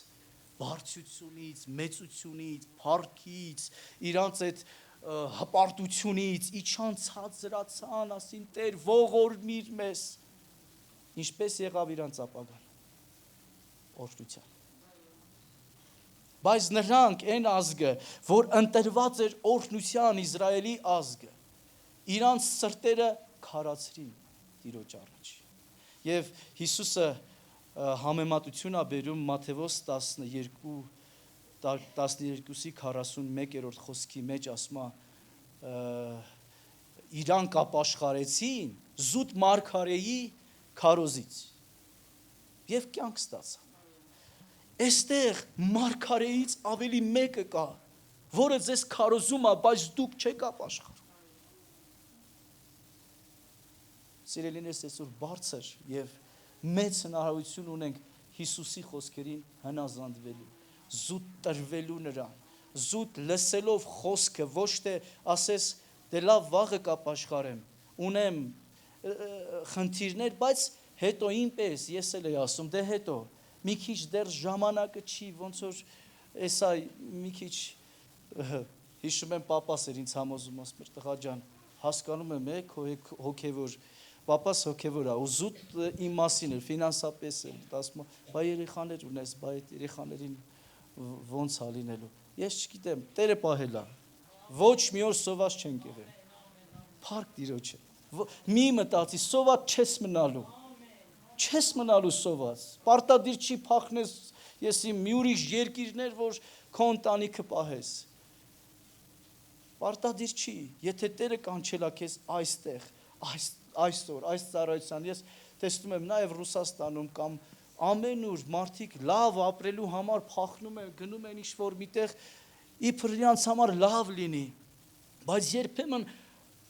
բարձությունից, մեծությունից, փառքից, իրանց այդ հպարտությունից, իջան ցածրացան, ասին Տեր ողորմիր մեզ։ Ինչպես եղավ իրանց ապագան։ Օրհնության։ Բայց նրանք այն ազգը, որ ընտրված էր օրհնության Իսրայելի ազգը, իրանց սրտերը քարացրին Տիրոջ առաջ։ Եվ Հիսուսը համեմատություն է բերում Մատթեոս 12:41 խոսքի մեջ ասում է իրանք ապաշխարեցին զուտ մարգարեի քարոզից եւ կյանք ստացան։ Այստեղ մարգարեից ավելի մեկը կա, որը ձեզ քարոզում է, բայց դուք չեք ապաշխարում։ Սիրելիներս, այսօր բարձր եւ մեծ հնարավորություն ունենք Հիսուսի խոսքերին հնազանդվելու, զուտ տրվելու նրան, զուտ լսելով խոսքը, ոչ թե ասես դե լավ վաղը կապաշխարեմ, ունեմ խնդիրներ, բայց հետո ինպես ես էլ եմ ասում, դե հետո մի քիչ դեռ ժամանակը չի, ոնց որ էսա մի քիչ հիշում եմ պապաս էր ինձ համոզում, ասում էր տղա ջան, հասկանում եմ հոգևոր Պապաս հոգևոր է, ու զուտ իմ մասին էր, ֆինանսապես էր, ասում բայ երեխաներ ունես, բայ այդ երեխաներին ոնց ա լինելու։ Ես չգիտեմ, Տերը պահել է, ոչ մի օր սոված չենք եղել։ Փառք Տիրոջը։ Մի մտածի, սոված չես մնալու սոված։ Պարտադիր չի փախնես, ես իմ մի ուրիշ երկիրներ, որ քո ընտանիքը պահես։ Պարտադիր չի, եթե Տերը կանչել է քեզ այստեղ, այսօր, այս ծառայության, ես տեսնում եմ նաև Ռուսաստանում կամ ամենուր մարդիկ լավ ապրելու համար փախնում են, գնում են ինչ-որ միտեղ, իբր իրանց համար լավ լինի, բայց երբեմն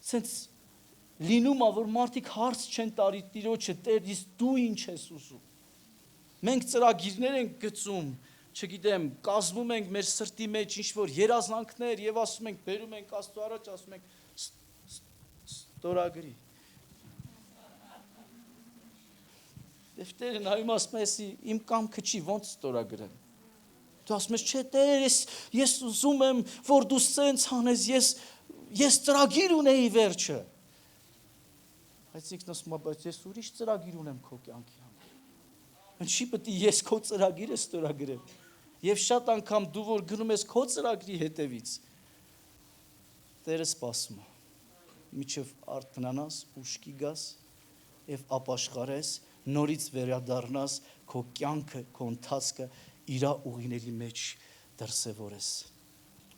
ցենց լինում է, որ մարդիկ հարց չեն տալի Տիրոջը, Տեր, իսկ դու ինչ ես ուզում։ Մենք ծրագիրներ ենք գծում, չգիտեմ, կազմում ենք մեր սրտի մեջ ինչ-որ երազանքներ եւ ասում ենք, բերում ենք Աստծո առաջ, ասում ենք ստորագրի։ Տերը նայում ասում է, իմ կամքը չի, ոնց ստորագրեմ։ Դու ասում ես, չէ, Տեր, ես ուզում եմ, որ դու սենց անես, ես ծրագիր ունեի վերջը։ Բայց ինքն ասում է, բայց ես ուրիշ ծրագիր ունեմ քո կյանքի համար։ Ինչի՞ պետք է ես քո ծրագիրը ստորագրեմ։ Եվ շատ անգամ դու որ գնում ես քո ծրագրի հետևից, Տերը սպասում է։ Միջև արթնանաս, ուշքի գաս եւ ապաշխարես, նորից վերադառնաս քո կյանքը, քո ընթացքը իր ուղիների մեջ դրսևորես,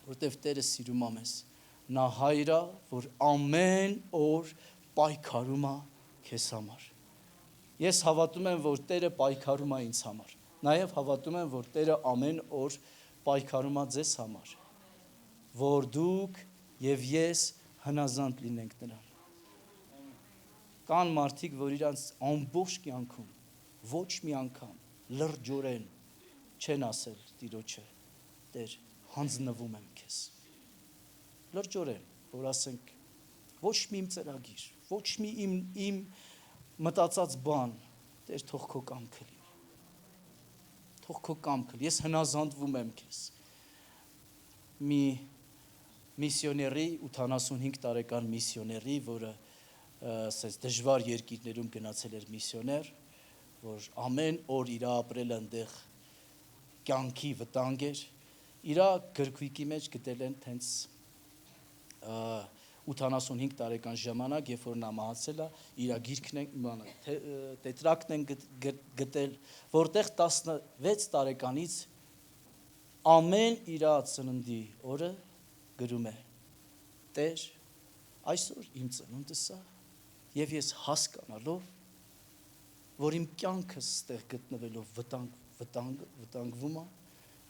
որտեվ Տերը սիրում է մեզ։ Նա հայր է, որ ամեն օր պայքարում է քեզ համար։ Ես հավատում եմ, որ Տերը պայքարում է ինձ համար։ Նաև հավատում եմ, որ Տերը ամեն օր պայքարում է ձեզ համար, որ դուք եւ ես հնազանդ լինենք նրան։ Կան մարդիկ, որ իրանց ամբողջ կյանքում ոչ մի անգամ լրջորեն չեն ասել Տիրոջը, Տեր, հանձնվում եմ քեզ։ Լրջորեն, որ ասենք ոչ մի իմ ծրագիր, ոչ մի իմ մտածած բան, Տեր, թող քո կամքը լինի։ Թող քո կամքը, ես հնազանդվում եմ քեզ։ Մի միսիոների 85 տարեկան միսիոների, որը ասես դժվար երկիրներում գնացել էր միսիոներ, որ ամեն օր իր ապրել այնտեղ կյանքի վտանգ էր, իր գրքույկի մեջ գտել են հենց 85 տարեկան ժամանակ, երբ որ նա մահացել է, իր գիրքն են, տետրակն են գտել, որտեղ 16 տարեկանից ամեն իր ծննդի օրը գրում է. Տեր, այսօր իմ ծնունդս է, եւ ես հասկանալով, որ իմ կյանքս ստեղ գտնվելով վտանգվում է,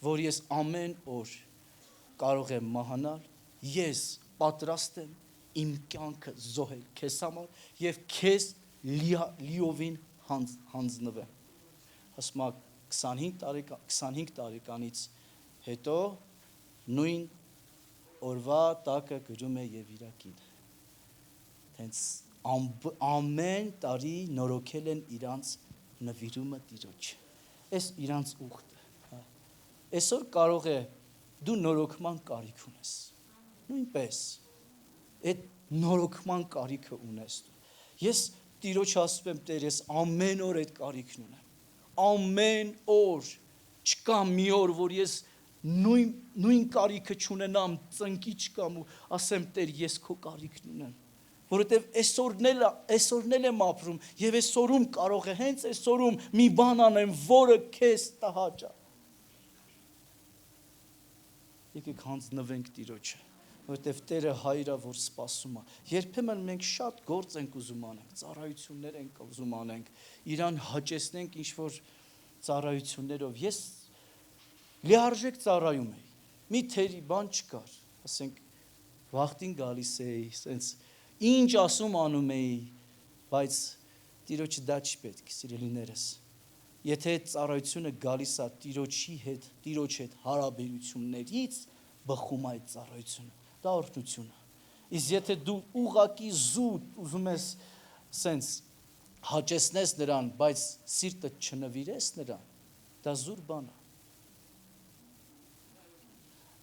որ ես ամեն օր կարող եմ մահանալ, ես պատրաստ եմ իմ կյանքը զոհել քեզ համար եւ քեզ լիովին հանձնվեմ։ Ասում է 25 տարեկանից հետո նույն օրվա տակը գրում է եւ իր կինը։ Հենց ամեն տարի նորոգել են իրանց նվիրումը Տիրոջ։ Այս իրանց ուխտը։ Այսօր կարող է դու նորոգման կարիք ունես։ Նույնպես այդ նորոգման կարիքը ունես դու։ Ես Տիրոջ ասում եմ, Տեր, ես ամեն օր այդ կարիքն ունեմ։ Ամեն օր չկա մի օր, որ ես նույն կարիքը չունենամ, ծնկի չկամ ու ասեմ, Տեր, ես քո կարիքն ունեմ։ Որովհետև այսօրն եմ ապրում եւ այսօրում կարող է հենց այսօրում մի բան անեմ, որը քեզ տհաճ է։ Եկեք հանձնվենք Տիրոջը, որտեվ Տերը հայր է, որ սպասում է։ Երբեմն մենք շատ գործ ենք ուզում անենք, ծառայություններ ենք ուզում անենք, իրան հաճեսնենք ինչ-որ ծառայություններով։ Ես լիարժեք ծառայում էի։ Մի թերի բան չկար, ասենք վախտին գալիս էի, սենց ինչ ասում անում էի, բայց Տիրոջը դա չի պետք, սիրելիներս։ Եթե այդ ծառայությունը գալիս է Տիրոջ հետ հարաբերություններից, բխում է այդ ծառայությունը, դա օրհնություն է։ Իսկ եթե դու ուղակի զուտ ուզում ես սենց հաճեսնես նրան, բայց սիրտը չնվիրես նրան, դա զուր բան է։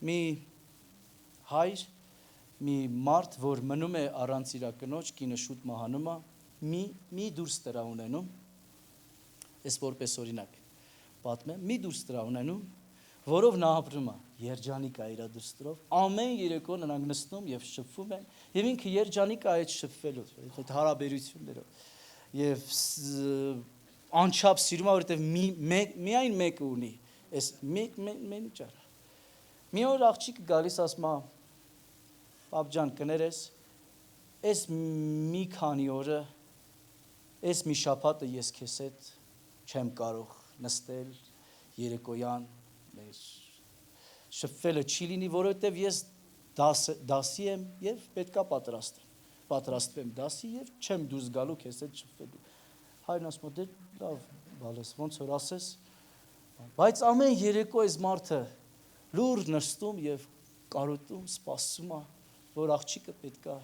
Մի հայր, մի մարդ, որ մնում է առանց իր կնոջ, կինը շուտ մահանում է, մի դուրս տրա ունենում, ես որպես օրինակ պատմեմ, մի դուրս տրա ունենում, որով նա ապրում է, երջանիկ է իր դուրս տրով, ամեն երեկո նրանք նստում եւ շփվում են, եւ ինքը երջանիկ է այդ շփվելով, այդ հարաբերություններով, եւ անչափ սիրում է, որովհետեւ միայն մեկը ունի, այս մեկ ճարա։ Մի օր աղջիկը գալիս ասում է, «Պապ ջան, կներես, այս մի քանի օրը, այս մի շաբաթը ես քեզ հետ չեմ կարող նստել երեկոյան, շփվելը չի լինի, որովհետև ես դասի եմ եւ պետքա պատրաստվեմ դասի եւ չեմ դուրս գալու քեզ հետ շփվելու»։ Հայրն ասում է, «Դե լավ, բալես, ոնց որ ասես»։ Բայց ամեն երեկո այս մարդը լուր նստում եւ կարոտում, սպասում է, որ աղջիկը պետքա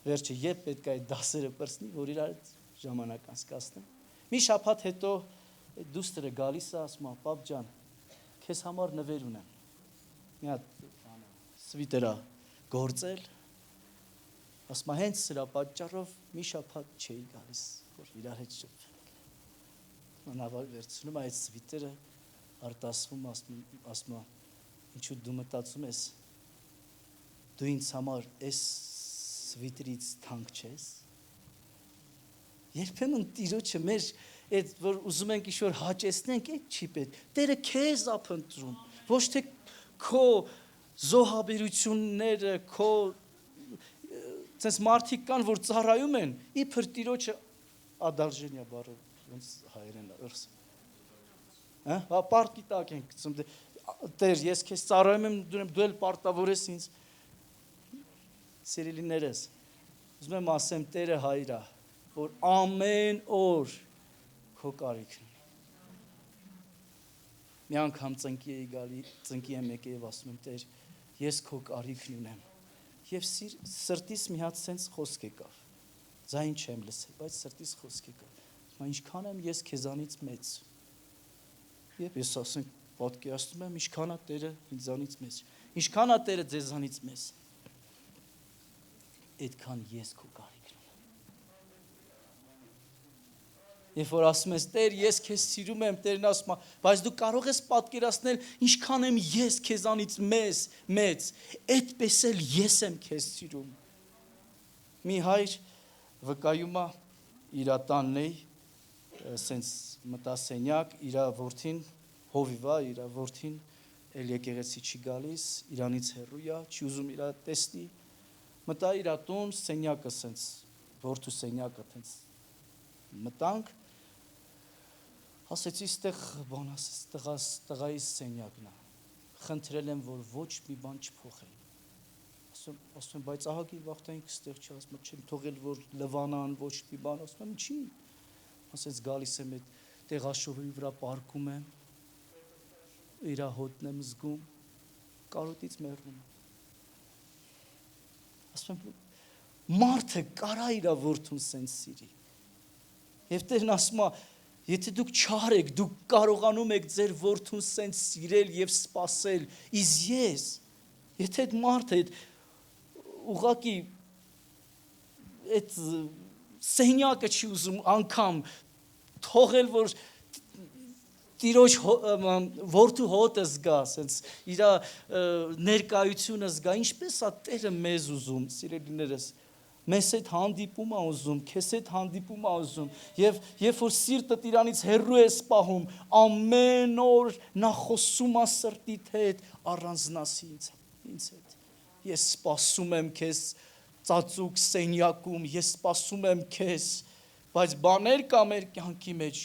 վերջը երբ պետքա այդ դասերը պրծնի, որ իր այդ ժամանակ անցկացնի։ Մի շաբաթ հետո այդ դուստրը գալիս է, ասում է, «Պապ ջան, քեզ համար նվեր ունեմ»։ Մի հատ սվիտեր է գործել, ասում է, հենց սրա պատճառով մի շաբաթ չէի գալիս, որ իրար հետ շփվենք։ Նա վերցնում է այդ սվիտերը, արտասվում, ասում է, «Ինչու դու մտածում ես, դու ինձ համար այս սվիտրից թանկ չես»։ Երբեմն Տիրոջը մեր այդ որ ուզում ենք ինչ-որ հաճեսնենք, այդ չի պետք։ Տերը քեզ է փնտրում, ոչ թե քո զոհաբերությունները, քո ցես մարդիկ կան, որ ծառայում են, իբր Տիրոջը ադալժենիա բառը ոնց հայերեն է, ըրս։ Հա, պարտքի տակ ենք գցում։ Տեր, ես քեզ ծառայում եմ, դու էլ պարտավոր ես ինձ։ Սիրելիներս, ուզում եմ ասեմ, Տերը հայր է, որ ամեն օր քո կարիքն ունի։ Մի անգամ ծնկի եմ եկել եւ ասում եմ, Տեր, ես քո կարիքն ունեմ։ Եվ սրտիս մի հատ սենց խոսք եկավ։ Ձայն չեմ լսել, բայց սրտիս խոսք եկավ։ Ինչքան եմ ես քեզանից մեծ։ Եվ ես ասեմ, պատկերացնում եմ, ինչքան է Տերը ինձանից մեծ։ Ինչքան է Տերը ձեզանից մեծ։ Այդքան ես քո կարիքն ունեմ։ Երբ որ ասում ես, Տեր, ես քեզ սիրում եմ, Տերն ասում է, բայց դու կարող ես պատկերացնել, ինչքան եմ ես քեզանից մեծ, այդպես էլ ես եմ քեզ սիրում։ Մի հայր վկայում է իր տանն էի, սենց մտասենյակ, իր որդին հովիվ է, իր որդին էլ եկեղեցի չի գալիս, իրանից հեռու է, չի ուզում իր տեսնի։ Մտա իր տուն, սենյակը սենց, որդու սենյակը տենց մտանք, ասեցի ստեղ բան ասես, տղայիս սենյակն է, խնդրել եմ, որ ոչ մի բան չփոխեն։ Ասում եմ, բայց ահագին վախտանք ստեղ չի, ասում եմ, չեմ թողել, որ լվանան, ոչ մի բան, ասում եմ, չի։ Ասեց գալիս եմ այդ տեղաշովի վրա պարկում եմ, իր հոտն եմ զգում, կարոտից մեռնում։ Ասում եմ, մարդը կարա իր որդուն սենց սիրի։ Եվ Տերն ասում է, եթե դուք չար եք, դուք կարողանում եք ձեր որդուն սենց սիրել եւ սպասել, իսկ ես, եթե այդ մարդը այդ ուղակի այդ սենյակը չի ուզում անգամ թողել, որ Տիրոջ որդու հոտը զգա, սենց իր ներկայությունը զգա, ինչպես է Տերը մեզ ուզում, սիրելիներս, մեզ հետ հանդիպում է ուզում, քեզ հետ հանդիպում է ուզում, եւ երբ որ սիրտդ իրանից հեռու ես պահում, ամեն օր նա խոսում է սրտիդ հետ, առանձնասի ինձ հետ։ ես սպասում եմ քեզ ծածուկ սենյակում, ես սպասում եմ քեզ, բայց բաներ կա մեր կյանքի մեջ,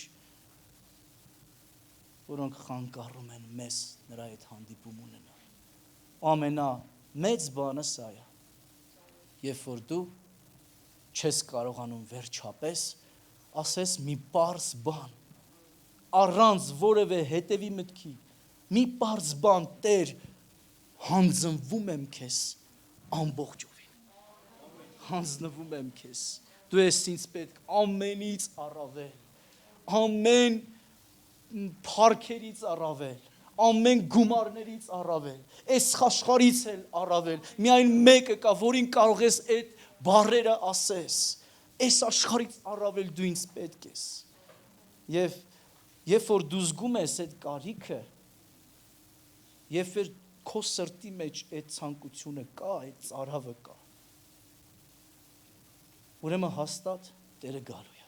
որոնք խանգարում են մեզ նրա հետ հանդիպում ունենալ։ Ամենամեծ բանը սա է, երբ որ դու չես կարողանում վերջապես ասես մի պարզ բան, առանց որևէ հետևի մտքի, մի պարզ բան, Տեր, հանձնվում եմ քեզ ամբողջովին, հանձնվում եմ քեզ, դու ես ինձ պետք ամենից առավել, ամեն փառքերից առավել, ամեն գումարներից առավել, այս աշխարհից էլ առավել, միայն մեկը կա, որին կարող ես այդ բառերը ասես, այս աշխարհից առավել դու ինձ պետք ես։ Եվ երբ որ դու զգում ես այդ կարիքը, երբ որ քո սրտի մեջ այդ ցանկությունը կա, այդ ծարավը կա, ուրեմն հաստատ Տերը գալու է։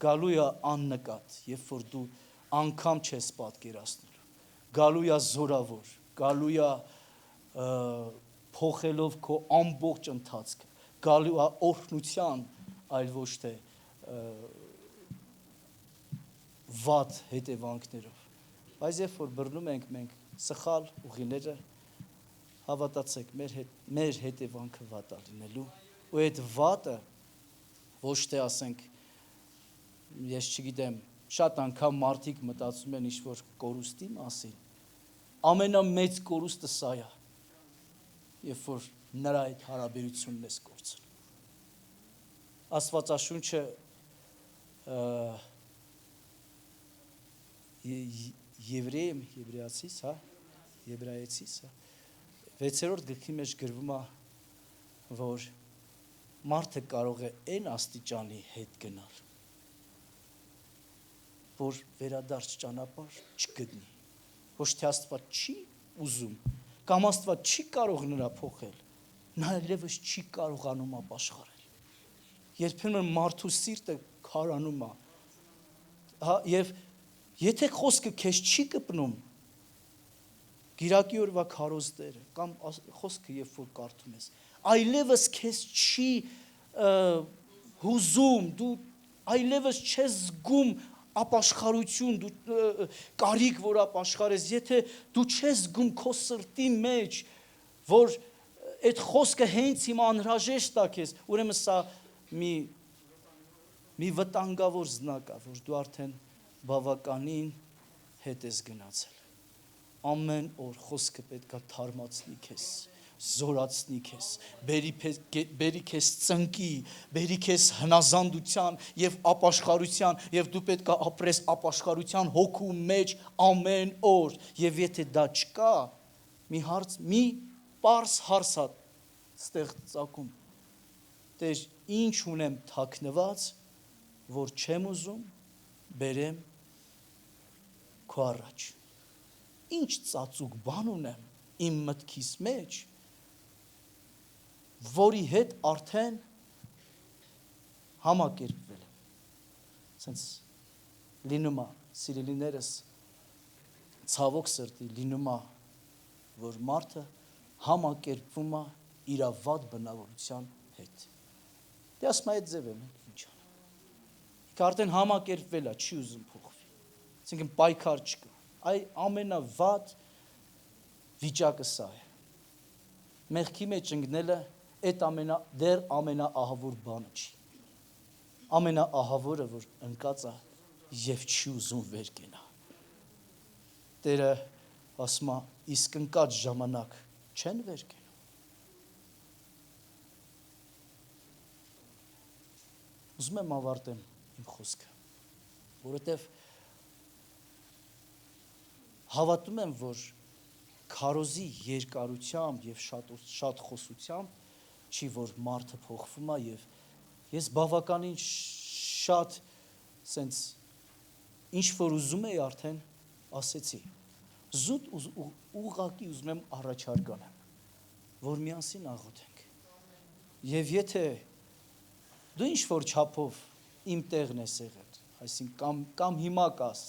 Գալու է աննկատ, երբ որ դու անգամ չես պատկերացնելու, գալու է զորավոր, գալու է փոխելով քո ամբողջ ընթացքը, գալու է օրհնության, այլ ոչ թե վատ հետևանքներով։ Բայց երբ որ բռնում ենք մենք սխալ ուղիները, հավատացեք, մեր հետևանքը վատ է լինելու, ու այդ վատը ոչ թե ասենք, ես չգիտեմ, շատ անգամ մարդիկ մտածում են ինչ-որ կորուստի մասին, ամենամեծ կորուստը սա է, երբ որ նրա այդ հարաբերությունն ես կորցնում։ Աստվածաշունչը Եբրայեցիս, 6-րդ գլխի մեջ գրվում է, որ մարդը կարող է այն աստիճանի հետ գնալ, որ վերադարձ ճանապարհ չգտնի, ոչ թե Աստված չի ուզում, կամ Աստված չի կարող նրա փոխել, նա այլևս չի կարողանում ապաշխարել։ Երբեմն մարդու սիրտը քարանում է, եւ եթե խոսքը քեզ չի կպնում, գիրակի օրվա քարոզները, կամ խոսքը երբ որ կարդում ես, այլևս քեզ չի հուզում, դու այլևս չես զգում ապաշխարություն, դու կարիք, որ ապաշխարես, եթե դու չես զգում քո սրտի մեջ, որ այդ խոսքը հենց հիմա անհրաժեշտ է քեզ, ուրեմն սա մի վտանգավոր զնակ է, որ դու արդեն բավականին հետ ես գնացել։ Ամեն օր խոսքը պետք է թարմացնի քեզ, զորացնի քեզ, բերի քեզ ծնկի, բերի քեզ հնազանդության եւ ապաշխարության, եւ դու պետք է ապրես ապաշխարության հոգու մեջ ամեն օր, եւ եթե դա չկա, մի պարզ հարց է ստեղ ծագում, Տեր, ինչ ունեմ թաքնված, որ չեմ ուզում բերեմ քո առաջ, ինչ ծածուկ բան ունեմ իմ մտքիս մեջ, որի հետ արդեն համակերպվել եմ։ Սենց լինում է, սիրելիներս, ցավոք սրտի լինում է, որ մարդը համակերպվում է իր վատ բնավորության հետ։ Դե ասում է այդ ձև եմ, ինչ անեմ։ Արդեն համակերպվել է, չի ուզում փոխվի։ Այսինքն պայքար չկա։ Այ ամենավատ վիճակը սա է։ Մեղքի մեջ ընկնելը այդ դեռ ամենաահավոր բանը չի։ Ամենաահավորը, որ ընկած է եւ չի ուզում վեր կենա։ Տերը ասում է, իսկ ընկած ժամանակ չեն վեր կենում։ Ուզում եմ ավարտեմ իմ խոսքը, որովհետև հավատում եմ, որ քարոզի երկարությամբ եւ շատ խոսությամբ չի, որ մարդը փոխվում է, եւ ես բավականին շատ սենց ինչ որ ուզում էի արդեն ասեցի։ Զուտ ուղղակի ուզում եմ առաջարկ անեմ, որ միասին աղոթենք։ Եվ եթե դու ինչ որ չափով իմ տեղն ես եղել, այսինքն կամ հիմա կաս,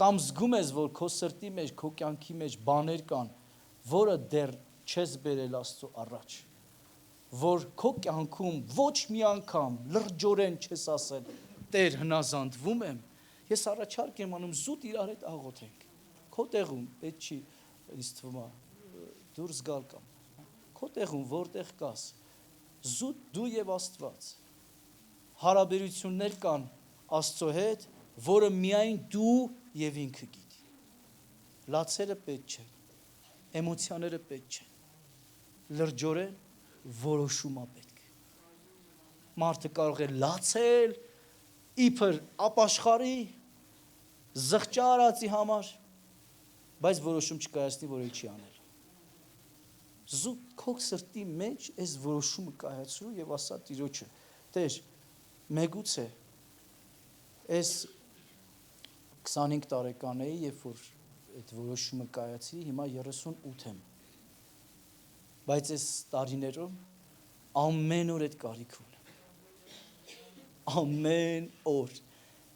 կամ զգում ես, որ քո սրտի մեջ, քո կյանքի մեջ բաներ կան, որը դեռ չես բերել Աստծո առաջ, որ քո կյանքում ոչ մի անգամ լրջորեն չես ասել, Տեր, հնազանդվում եմ, ես առաջարկ եմ անում զուտ իրար հետ աղոթենք, քո տեղում, այդ չի, ինձ թվում է, դուրս գալ կամ, քո տեղում որտեղ կաս, զուտ դու և Աստված, հարաբերություններ կան Աստծո հետ, որը միայն դու և ինքը գիտի, լացերը պետք չեն, էմոցիաները պետք չեն, լրջորեն որոշումա պետք, մարդը կարող է լացել, իբր ապաշխարի, զղջա արածի համար, բայց որոշում չկայացնի, որ էլ չի անել, զուտ քո սրտի մեջ այս որոշումը կայացրու և ասա Տիրոջը, Տեր, մեգուց է, այս 25 տարեկան էի, երբ որ այդ որոշումը կայացրի, հիմա 38 եմ, բայց այս տարիներում ամեն օր այդ կարիք ունեմ, ամեն օր,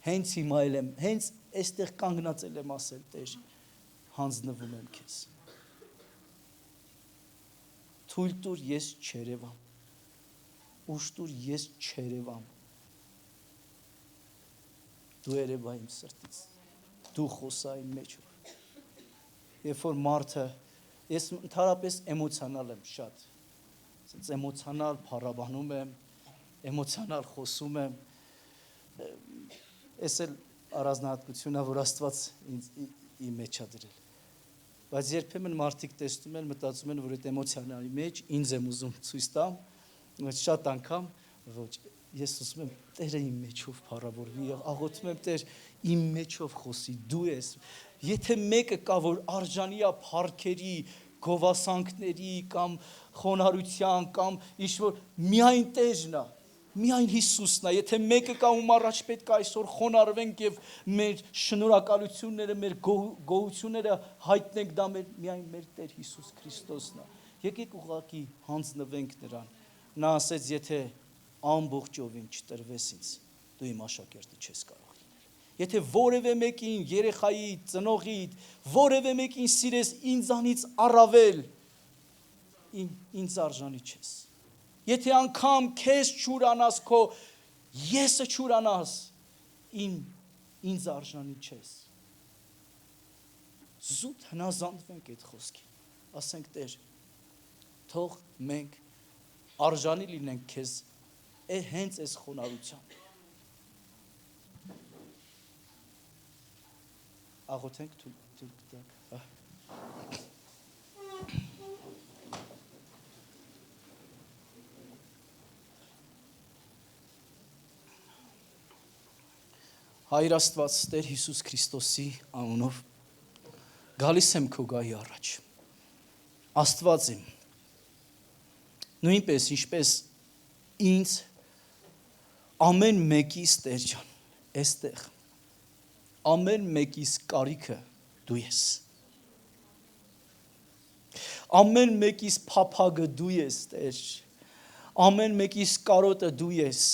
հենց հիմա էլ եմ, հենց այստեղ կանգնածել եմ ասել, Տեր, հանձնվում եմ քեզ, թույլ տուր ես չերևամ, ուշ տուր ես չերևամ, դու երևա իմ սրտից, դու խոսա իմ մեջով, երբ որ մարդը, ես ընդհանրապես էմոցիոնալ եմ շատ, էմոցիոնալ փառաբանում եմ, էմոցիոնալ խոսում եմ, ես էլ առանձնահատկությունն է, որ Աստված իմ մեջ է դրել, բայց երբեմն մարդիկ տեսնում են, մտածում են, որ այդ էմոցիոնալի մեջ ինձ եմ ուզում ցույց տամ, բայց շատ անգամ ոչ, ես ուզում եմ Տերը իմ մեջով փառավորվի, աղոթում եմ Տեր իմ մեջով խոսի, դու ես, եթե մեկը կա, որ արժանի է փառքերի, գովասանքների կամ խոնարհության կամ ինչ-որ միայն Տերն է, միայն Հիսուսն է, եթե մեկը կա ում առաջ պետք է այսօր խոնարհվենք եւ մեր շնորհակալությունները, մեր գոհությունները հայտնենք, դա միայն մեր Տեր Հիսուս Քրիստոսն է։ Եկեք ուղղակի հանձնվենք նրան։ Նա ասեց, եթե ամբողջովին չտրվես ինձ, դու իմ աշակերտը չես կարող լինել։ Եթե որևէ մեկին, երեխայի, ծնողի, որևէ մեկին սիրես ինձանից առավել, ինձ արժանի չես։ Եթե անգամ քեզ չուրանաս, քո եսը չուրանաս, ինձ արժանի չես։ Զուտ հնազանդվենք այդ խոսքին, ասենք Տեր, թող մենք արժանի լինենք քեզ հենց այս խոնարհությամբ։ Աղոթենք թույլ տաք։ Հայր Աստված, Տեր Հիսուս Քրիստոսի անունով գալիս եմ քո գահի առաջ։ Աստված իմ, նույնպես ինչպես ինձ ամեն մեկիս Տեր ջան, այստեղ ամեն մեկիս կարիքը դու ես։ Ամեն մեկիս փափագը դու ես, Տեր։ Ամեն մեկիս կարոտը դու ես։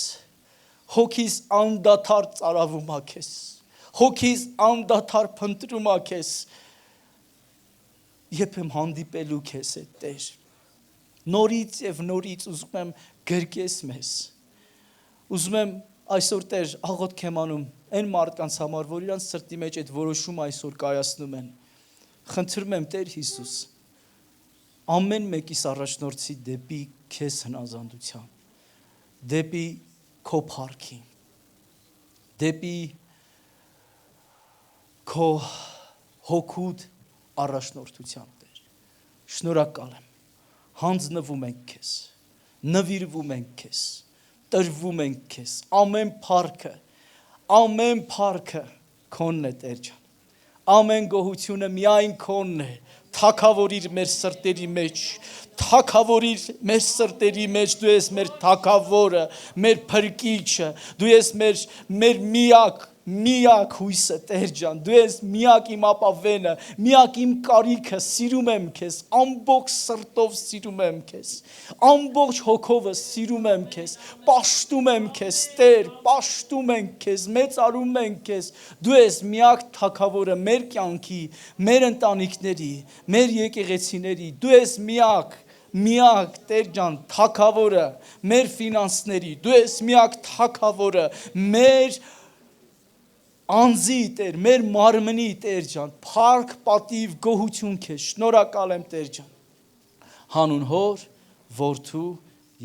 Հոգիս անդադար ծարավում է քեզ, հոգիս անդադար փնտրում է քեզ, երբ եմ հանդիպելու քեզ հետ, Տեր, նորից և նորից ուզում եմ գրկես մեզ, ուզում եմ այսօր Տեր աղոթք եմ անում այն մարդկանց համար, որ իրանց սրտի մեջ այդ որոշումը այսօր կայացնում են, խնդրում եմ Տեր Հիսուս, ամեն մեկիս առաջնորդի դեպի քեզ հնազանդության, դեպի քո փառքի, դեպի քո հոգուտ առաջնորդության, Տեր, շնորհակալ եմ, հանձնվում ենք քեզ, նվիրվում ենք քեզ, տրվում ենք քեզ, ամեն փառքը քոնն է, Տեր ջան, ամեն գոհությունը միայն քոնն է, թագավորիր մեր սրտերի մեջ, թագավորիր մեր սրտերի մեջ, դու ես մեր թագավորը, մեր փրկիչը, դու ես մեր միակ միակ հույսը, Տեր ջան, դու ես միակ իմ ապավենը, միակ իմ կարիքը, սիրում եմ քեզ, ամբողջ սրտով սիրում եմ քեզ, ամբողջ հոգովս սիրում եմ քեզ, պաշտում եմ քեզ, Տեր, պաշտում ենք քեզ, մեծարում ենք քեզ, դու ես միակ թագավորը մեր կյանքի, մեր ընտանիքների, մեր եկեղեցիների, դու ես միակ Տեր ջան, թագավորը մեր ֆինանսների, դու ես միակ թագավորը մեր անձի Տեր, մեր մարմնի Տեր ջան, փառք, պատիվ, գոհություն քեզ, շնորհակալ եմ Տեր ջան։ Հանուն Հոր, Որդու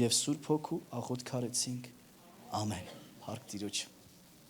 եւ Սուրբ Հոգու աղոթք արեցինք։ Ամեն։ Փառք Տիրոջ։